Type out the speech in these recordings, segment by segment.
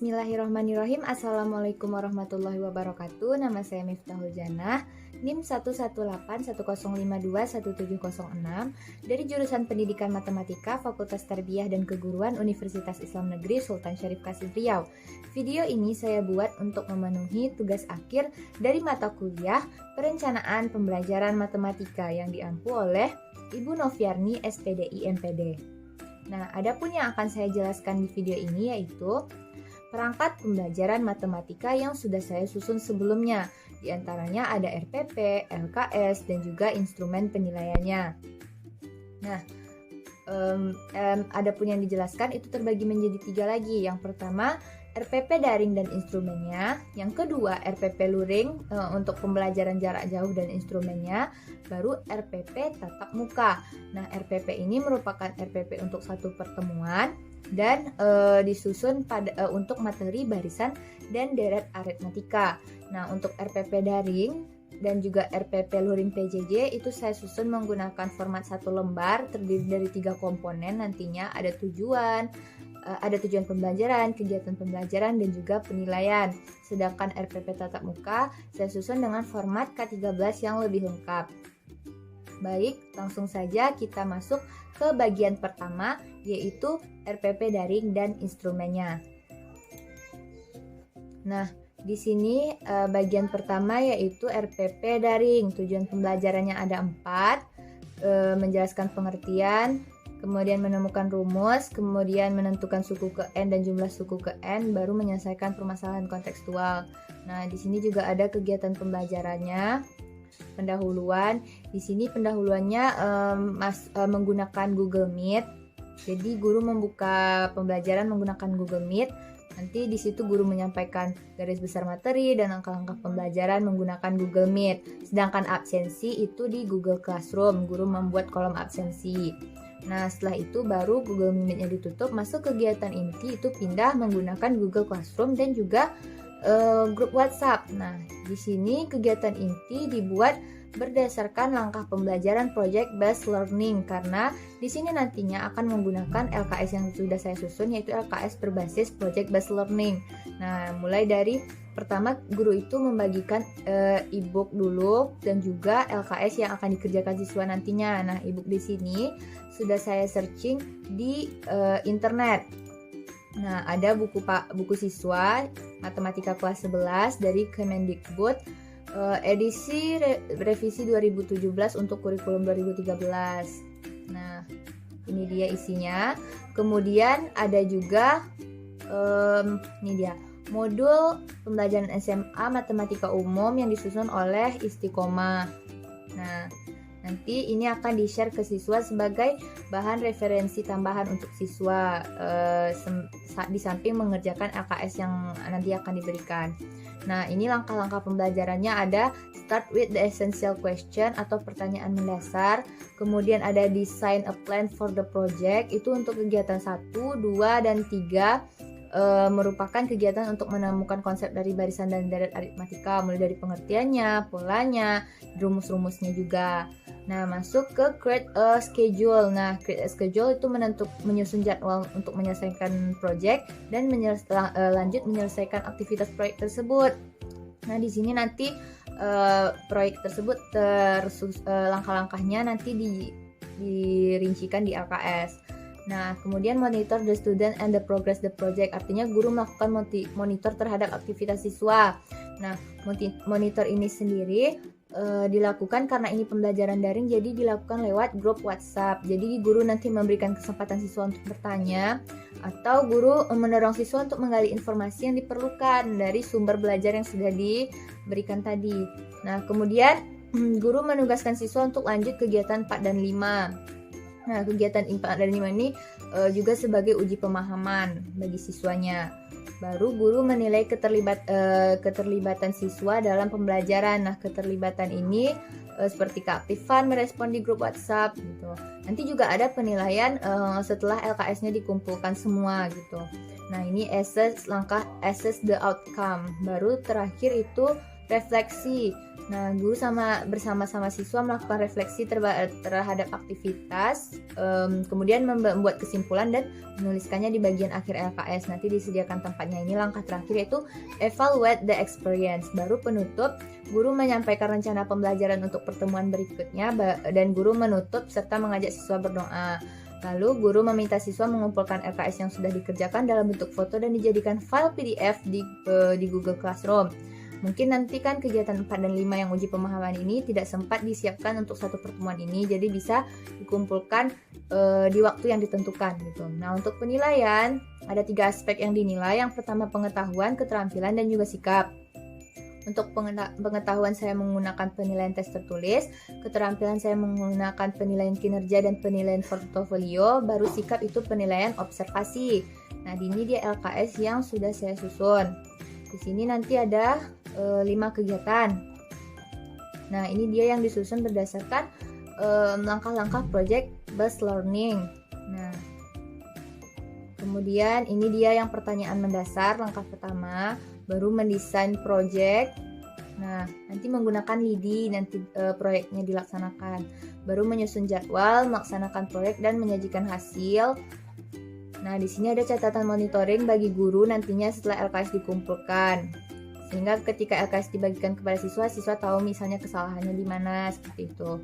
Bismillahirrahmanirrahim. Assalamualaikum warahmatullahi wabarakatuh. Nama saya Miftahul Janah, NIM 11810521706 dari jurusan Pendidikan Matematika Fakultas Tarbiyah dan Keguruan Universitas Islam Negeri Sultan Syarif Kasim Riau. Video ini saya buat untuk memenuhi tugas akhir dari mata kuliah Perencanaan Pembelajaran Matematika yang diampu oleh Ibu Noviarni SPDI MPD. Nah, adapun yang akan saya jelaskan di video ini yaitu perangkat pembelajaran matematika yang sudah saya susun sebelumnya. Di antaranya ada RPP, LKS, dan juga instrumen penilaiannya. Nah, adapun yang dijelaskan itu terbagi menjadi 3 lagi. Yang pertama, RPP daring dan instrumennya. Yang kedua, RPP luring untuk pembelajaran jarak jauh dan instrumennya. Baru RPP tatap muka. Nah, RPP ini merupakan RPP untuk satu pertemuan dan disusun untuk materi barisan dan deret aritmatika. Nah, untuk RPP daring dan juga RPP luring PJJ itu saya susun menggunakan format satu lembar terdiri dari 3 komponen. Nantinya ada tujuan pembelajaran, kegiatan pembelajaran, dan juga penilaian. Sedangkan RPP tatap muka saya susun dengan format K13 yang lebih lengkap. Baik, langsung saja kita masuk ke bagian pertama, yaitu RPP daring dan instrumennya. Nah, di sini bagian pertama yaitu RPP daring. Tujuan pembelajarannya ada 4, menjelaskan pengertian, kemudian menemukan rumus, kemudian menentukan suku ke N dan jumlah suku ke N, baru menyelesaikan permasalahan kontekstual. Nah, di sini juga ada kegiatan pembelajarannya. Pendahuluan, di sini pendahuluannya menggunakan Google Meet. Jadi guru membuka pembelajaran menggunakan Google Meet. Nanti di situ guru menyampaikan garis besar materi dan langkah-langkah pembelajaran menggunakan Google Meet. Sedangkan absensi itu di Google Classroom, guru membuat kolom absensi. Nah, setelah itu baru Google Meet-nya ditutup, masuk kegiatan inti itu pindah menggunakan Google Classroom dan juga grup WhatsApp. Nah, di sini kegiatan inti dibuat berdasarkan langkah pembelajaran project based learning karena di sini nantinya akan menggunakan LKS yang sudah saya susun, yaitu LKS berbasis project based learning. Nah, mulai dari pertama guru itu membagikan e-book dulu dan juga LKS yang akan dikerjakan siswa nantinya. Nah, e-book di sini sudah saya searching di internet. Nah, ada buku siswa Matematika kelas 11 dari Kemendikbud edisi revisi 2017 untuk kurikulum 2013. Nah, ini dia isinya. Kemudian ada juga ini dia modul pembelajaran SMA Matematika Umum yang disusun oleh Istiqomah. Nah, nanti ini akan di-share ke siswa sebagai bahan referensi tambahan untuk siswa di samping mengerjakan LKS yang nanti akan diberikan. Nah, ini langkah-langkah pembelajarannya ada start with the essential question atau pertanyaan mendasar. Kemudian ada design a plan for the project, itu untuk kegiatan 1, 2, dan 3. Merupakan kegiatan untuk menemukan konsep dari barisan dan deret aritmatika, mulai dari pengertiannya, polanya, rumus-rumusnya juga. Nah, masuk ke create a schedule. Nah, create a schedule itu menyusun jadwal untuk menyelesaikan project dan lanjut menyelesaikan aktivitas proyek tersebut. Nah, di sini nanti proyek tersebut langkah-langkahnya nanti dirincikan di LKS. Nah, kemudian monitor the student and the progress the project, artinya guru melakukan monitor terhadap aktivitas siswa. Nah, monitor ini sendiri dilakukan karena ini pembelajaran daring, jadi dilakukan lewat grup WhatsApp. Jadi guru nanti memberikan kesempatan siswa untuk bertanya atau guru mendorong siswa untuk menggali informasi yang diperlukan dari sumber belajar yang sudah diberikan tadi. Nah, kemudian guru menugaskan siswa untuk lanjut kegiatan 4 dan 5. Nah, kegiatan 4 dan 5 ini juga sebagai uji pemahaman bagi siswanya. Baru guru menilai keterlibatan siswa dalam pembelajaran. Nah, keterlibatan ini seperti keaktifan merespon di grup WhatsApp gitu. Nanti juga ada penilaian setelah LKS-nya dikumpulkan semua gitu. Nah, ini assess the outcome. Baru terakhir itu refleksi. Nah, guru bersama-sama siswa melakukan refleksi terhadap aktivitas, kemudian membuat kesimpulan dan menuliskannya di bagian akhir LKS. Nanti disediakan tempatnya. Ini langkah terakhir yaitu evaluate the experience. Baru penutup, guru menyampaikan rencana pembelajaran untuk pertemuan berikutnya dan guru menutup serta mengajak siswa berdoa. Lalu guru meminta siswa mengumpulkan LKS yang sudah dikerjakan dalam bentuk foto dan dijadikan file PDF di Google Classroom. Mungkin nanti kan kegiatan 4 dan 5 yang uji pemahaman ini tidak sempat disiapkan untuk satu pertemuan ini, jadi bisa dikumpulkan di waktu yang ditentukan gitu. Nah, untuk penilaian ada 3 aspek yang dinilai. Yang pertama pengetahuan, keterampilan, dan juga sikap. Untuk pengetahuan saya menggunakan penilaian tes tertulis, keterampilan saya menggunakan penilaian kinerja dan penilaian portofolio, baru sikap itu penilaian observasi. Nah, ini dia LKS yang sudah saya susun. Di sini nanti ada 5 kegiatan. Nah, ini dia yang disusun berdasarkan langkah-langkah project based learning. Nah, kemudian ini dia yang pertanyaan mendasar, langkah pertama, baru mendesain project. Nah, nanti menggunakan LIDI nanti proyeknya dilaksanakan. Baru menyusun jadwal, melaksanakan proyek dan menyajikan hasil. Nah, di sini ada catatan monitoring bagi guru nantinya setelah LKS dikumpulkan. Sehingga ketika LKS dibagikan kepada siswa, siswa tahu misalnya kesalahannya di mana, seperti itu.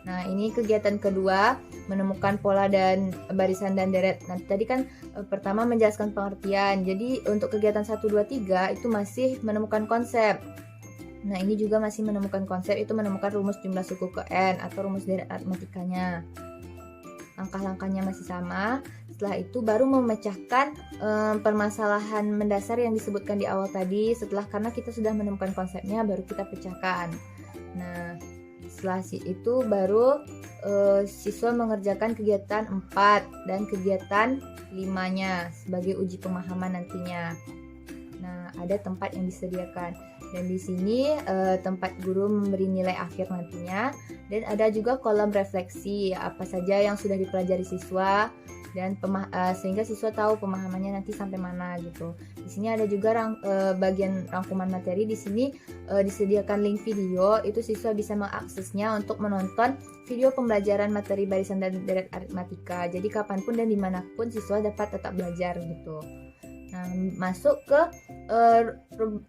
Nah, ini kegiatan kedua, menemukan pola dan barisan dan deret. Nah, tadi kan pertama menjelaskan pengertian. Jadi untuk kegiatan 1, 2, 3 itu masih menemukan konsep. Nah, ini juga masih menemukan konsep, itu menemukan rumus jumlah suku ke N atau rumus deret aritmatikanya. Langkah-langkahnya masih sama. Setelah itu baru memecahkan permasalahan mendasar yang disebutkan di awal tadi. Karena kita sudah menemukan konsepnya, baru kita pecahkan. Nah, setelah itu baru siswa mengerjakan kegiatan 4 dan kegiatan 5-nya sebagai uji pemahaman nantinya. Nah, ada tempat yang disediakan. Dan di sini tempat guru memberi nilai akhir nantinya. Dan ada juga kolom refleksi, apa saja yang sudah dipelajari siswa dan sehingga siswa tahu pemahamannya nanti sampai mana gitu. Di sini ada juga bagian rangkuman materi. Di sini disediakan link video, itu siswa bisa mengaksesnya untuk menonton video pembelajaran materi barisan dan deret aritmatika. Jadi kapanpun dan dimanapun siswa dapat tetap belajar gitu. Nah, masuk ke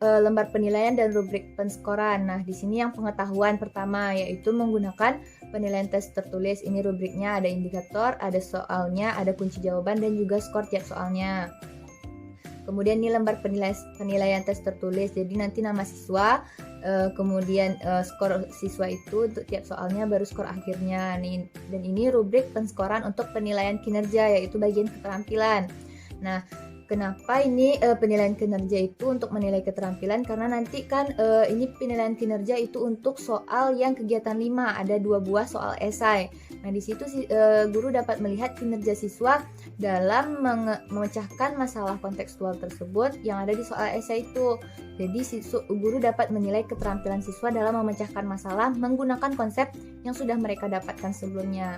lembar penilaian dan rubrik penskoran. Nah, di sini yang pengetahuan pertama yaitu menggunakan penilaian tes tertulis. Ini rubriknya ada indikator, ada soalnya, ada kunci jawaban dan juga skor tiap soalnya. Kemudian ini lembar penilaian tes tertulis. Jadi nanti nama siswa, kemudian skor siswa itu untuk tiap soalnya, baru skor akhirnya. Dan ini rubrik penskoran untuk penilaian kinerja yaitu bagian keterampilan. Nah, kenapa ini penilaian kinerja itu untuk menilai keterampilan? Karena nanti kan ini penilaian kinerja itu untuk soal yang kegiatan 5, ada 2 buah soal esai. Nah, di situ guru dapat melihat kinerja siswa dalam memecahkan masalah kontekstual tersebut yang ada di soal esai itu. Jadi guru dapat menilai keterampilan siswa dalam memecahkan masalah menggunakan konsep yang sudah mereka dapatkan sebelumnya.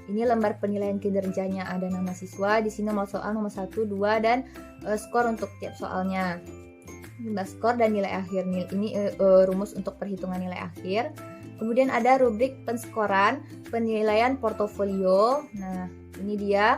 Ini lembar penilaian kinerjanya, ada nama siswa, di sini nomor soal nomor 1, 2 dan skor untuk tiap soalnya. Jumlah skor dan nilai akhir. Ini rumus untuk perhitungan nilai akhir. Kemudian ada rubrik penskoran, penilaian portofolio. Nah, ini dia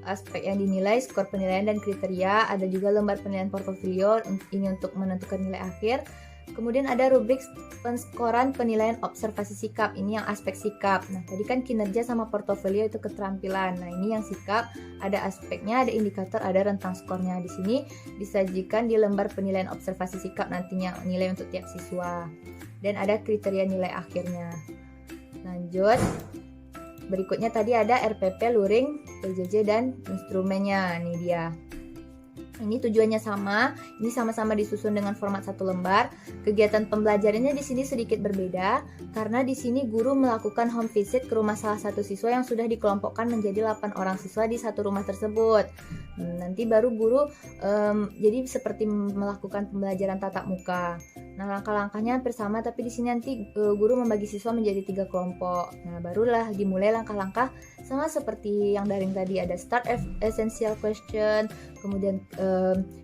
aspek yang dinilai, skor penilaian dan kriteria. Ada juga lembar penilaian portofolio, ini untuk menentukan nilai akhir. Kemudian ada rubrik penskoran penilaian observasi sikap. Ini yang aspek sikap. Nah, tadi kan kinerja sama portofolio itu keterampilan. Nah, ini yang sikap, ada aspeknya, ada indikator, ada rentang skornya. Di sini disajikan di lembar penilaian observasi sikap nantinya nilai untuk tiap siswa. Dan ada kriteria nilai akhirnya. Lanjut. Berikutnya tadi ada RPP, luring, PJJ dan instrumennya. Ini dia. Ini tujuannya sama, ini sama-sama disusun dengan format 1 lembar. Kegiatan pembelajarannya di sini sedikit berbeda karena di sini guru melakukan home visit ke rumah salah satu siswa yang sudah dikelompokkan menjadi 8 orang siswa di satu rumah tersebut. Nanti baru guru jadi seperti melakukan pembelajaran tatap muka. Nah, langkah-langkahnya hampir sama, tapi di sini nanti guru membagi siswa menjadi 3 kelompok. Nah, barulah dimulai langkah-langkah sama seperti yang daring tadi, ada start essential question, kemudian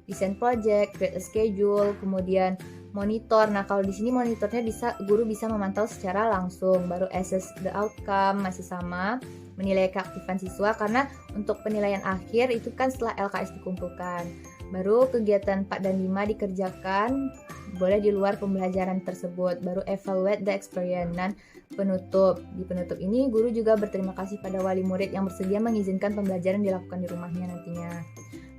design project, create a schedule, kemudian monitor. Nah, kalau di sini monitornya guru bisa memantau secara langsung. Baru assess the outcome masih sama, menilai keaktifan siswa karena untuk penilaian akhir itu kan setelah LKS dikumpulkan. Baru kegiatan 4 dan 5 dikerjakan boleh di luar pembelajaran tersebut. Baru evaluate the experience. Dan penutup. Di penutup ini guru juga berterima kasih pada wali murid yang bersedia mengizinkan pembelajaran dilakukan di rumahnya nantinya.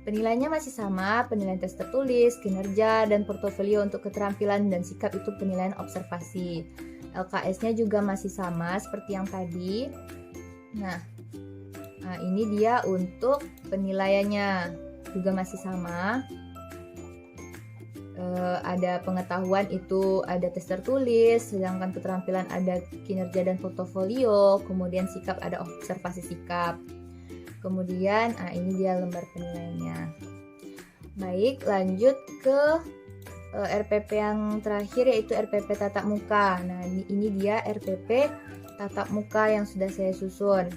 Penilaiannya masih sama, penilaian tes tertulis, kinerja, dan portofolio untuk keterampilan dan sikap itu penilaian observasi. LKS-nya juga masih sama seperti yang tadi. Nah, ini dia untuk penilaiannya juga masih sama. Ada pengetahuan itu ada tes tertulis, sedangkan keterampilan ada kinerja dan portofolio, kemudian sikap ada observasi sikap. Kemudian ini dia lembar penilaiannya. Baik, lanjut ke RPP yang terakhir yaitu RPP tatap muka. Nah, ini dia RPP tatap muka yang sudah saya susun.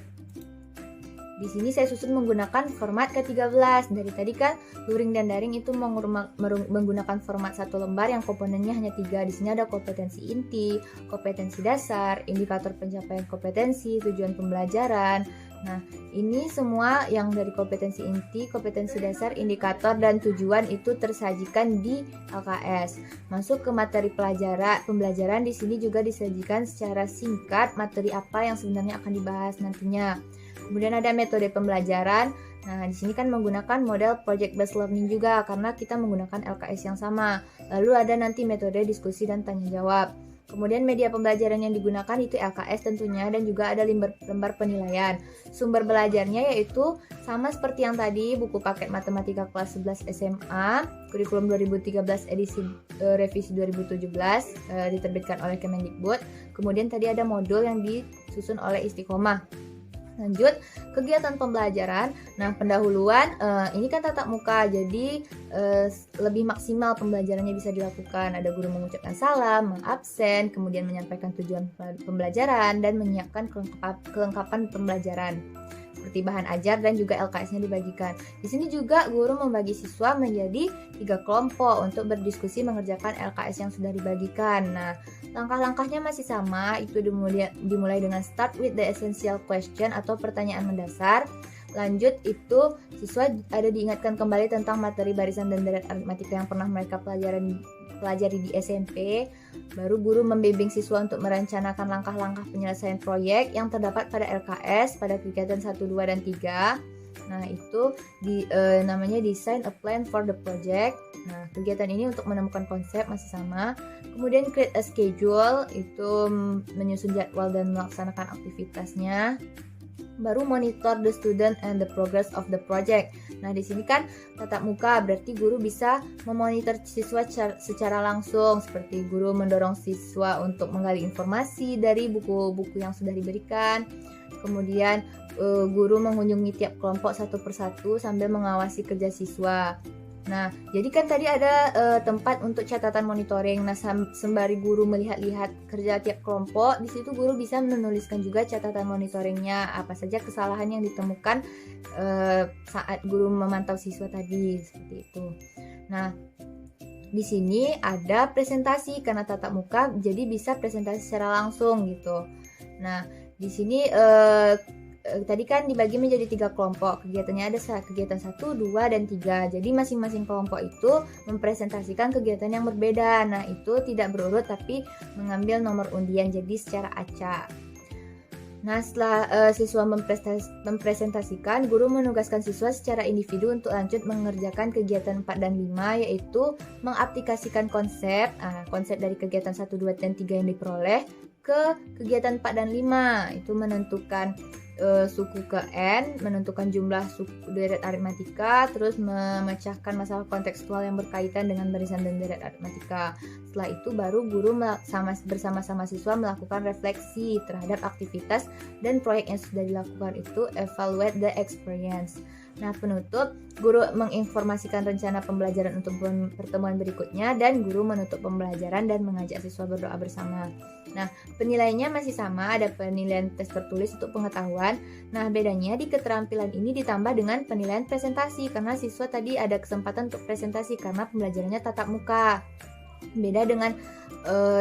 Di sini saya susun menggunakan format ke-13. Dari tadi kan luring dan daring itu menggunakan format satu lembar yang komponennya hanya 3. Di sini ada kompetensi inti, kompetensi dasar, indikator pencapaian kompetensi, tujuan pembelajaran. Nah, ini semua yang dari kompetensi inti, kompetensi dasar, indikator, dan tujuan itu tersajikan di LKS. Masuk ke materi pembelajaran di sini juga disajikan secara singkat materi apa yang sebenarnya akan dibahas nantinya. Kemudian ada metode pembelajaran. Nah, di sini kan menggunakan model project based learning juga karena kita menggunakan LKS yang sama. Lalu ada nanti metode diskusi dan tanya jawab. Kemudian media pembelajaran yang digunakan itu LKS tentunya dan juga ada lembar penilaian. Sumber belajarnya yaitu sama seperti yang tadi, buku paket matematika kelas 11 SMA, kurikulum 2013 edisi revisi 2017 diterbitkan oleh Kemendikbud. Kemudian tadi ada modul yang disusun oleh Istiqomah. Lanjut, kegiatan pembelajaran. Nah, pendahuluan ini kan tatap muka, jadi lebih maksimal pembelajarannya bisa dilakukan. Ada guru mengucapkan salam, mengabsen, kemudian menyampaikan tujuan pembelajaran, dan menyiapkan kelengkapan pembelajaran seperti bahan ajar dan juga LKS-nya dibagikan. Di sini juga guru membagi siswa menjadi 3 kelompok untuk berdiskusi mengerjakan LKS yang sudah dibagikan. Nah, langkah-langkahnya masih sama, itu dimulai dengan start with the essential question atau pertanyaan mendasar. Lanjut itu siswa ada diingatkan kembali tentang materi barisan dan deret aritmatika yang pernah mereka pelajari di SMP. Baru guru membimbing siswa untuk merencanakan langkah-langkah penyelesaian proyek yang terdapat pada LKS pada kegiatan 1, 2, dan 3. Nah, itu namanya design a plan for the project. Nah, kegiatan ini untuk menemukan konsep masih sama. Kemudian create a schedule, itu menyusun jadwal dan melaksanakan aktivitasnya. Baru monitor the student and the progress of the project. Nah, di sini kan tatap muka, berarti guru bisa memonitor siswa secara langsung, seperti guru mendorong siswa untuk menggali informasi dari buku-buku yang sudah diberikan. Kemudian guru mengunjungi tiap kelompok satu persatu sambil mengawasi kerja siswa. Nah, jadi kan tadi ada tempat untuk catatan monitoring. Nah, sembari guru melihat-lihat kerja tiap kelompok, di situ guru bisa menuliskan juga catatan monitoringnya, apa saja kesalahan yang ditemukan saat guru memantau siswa tadi, seperti itu. Nah, di sini ada presentasi karena tatap muka, jadi bisa presentasi secara langsung gitu. Nah, di sini tadi kan dibagi menjadi 3 kelompok. Kegiatannya ada kegiatan 1, 2, dan 3. Jadi masing-masing kelompok itu mempresentasikan kegiatan yang berbeda. Nah, itu tidak berurut tapi mengambil nomor undian, jadi secara acak. Nah, setelah siswa mempresentasikan, guru menugaskan siswa secara individu untuk lanjut mengerjakan kegiatan 4 dan 5, yaitu mengaplikasikan konsep dari kegiatan 1, 2, dan 3 yang diperoleh ke kegiatan 4 dan 5, itu menentukan suku ke N, menentukan jumlah suku deret aritmatika, terus memecahkan masalah kontekstual yang berkaitan dengan barisan dan deret aritmatika. Setelah itu baru guru bersama-sama siswa melakukan refleksi terhadap aktivitas dan proyek yang sudah dilakukan, itu evaluate the experience. Nah, penutup, guru menginformasikan rencana pembelajaran untuk pertemuan berikutnya, dan guru menutup pembelajaran dan mengajak siswa berdoa bersama. Nah, penilaiannya masih sama, ada penilaian tes tertulis untuk pengetahuan. Nah, bedanya di keterampilan ini ditambah dengan penilaian presentasi, karena siswa tadi ada kesempatan untuk presentasi karena pembelajarannya tatap muka. Beda dengan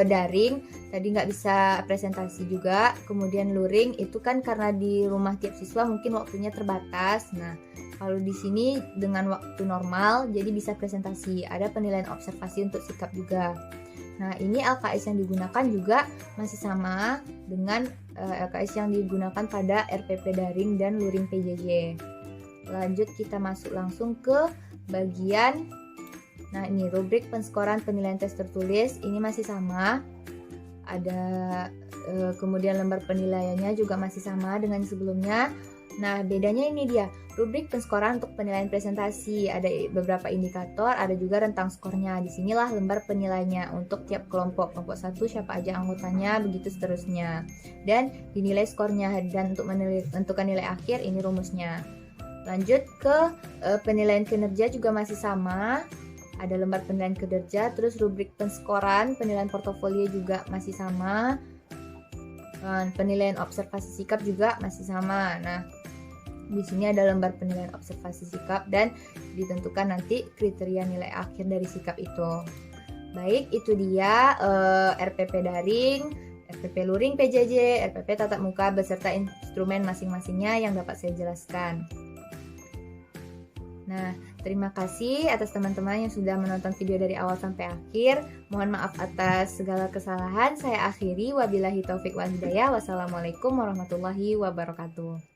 daring, tadi nggak bisa presentasi juga. Kemudian luring itu kan karena di rumah tiap siswa mungkin waktunya terbatas. Nah, kalau di sini dengan waktu normal, jadi bisa presentasi. Ada penilaian observasi untuk sikap juga. Nah, ini LKS yang digunakan juga masih sama dengan LKS yang digunakan pada RPP daring dan luring PJJ. Lanjut kita masuk langsung ke bagian, nah ini rubrik penskoran penilaian tes tertulis, ini masih sama. Ada kemudian lembar penilaiannya juga masih sama dengan sebelumnya. Nah, bedanya ini dia, rubrik penskoran untuk penilaian presentasi, ada beberapa indikator, ada juga rentang skornya. Disinilah lembar penilaiannya untuk tiap kelompok. Kelompok 1 siapa aja anggotanya, begitu seterusnya. Dan dinilai skornya, dan untuk menentukan nilai akhir ini rumusnya. Lanjut ke penilaian kinerja juga masih sama. Ada lembar penilaian kinerja, terus rubrik penskoran penilaian portofolio juga masih sama. Penilaian observasi sikap juga masih sama. Nah, di sini ada lembar penilaian observasi sikap dan ditentukan nanti kriteria nilai akhir dari sikap itu. Baik, itu dia RPP daring, RPP luring PJJ, RPP tatap muka beserta instrumen masing-masingnya yang dapat saya jelaskan. Nah, terima kasih atas teman-teman yang sudah menonton video dari awal sampai akhir. Mohon maaf atas segala kesalahan. Saya akhiri. Wabillahi taufik wal hidayah. Wassalamualaikum warahmatullahi wabarakatuh.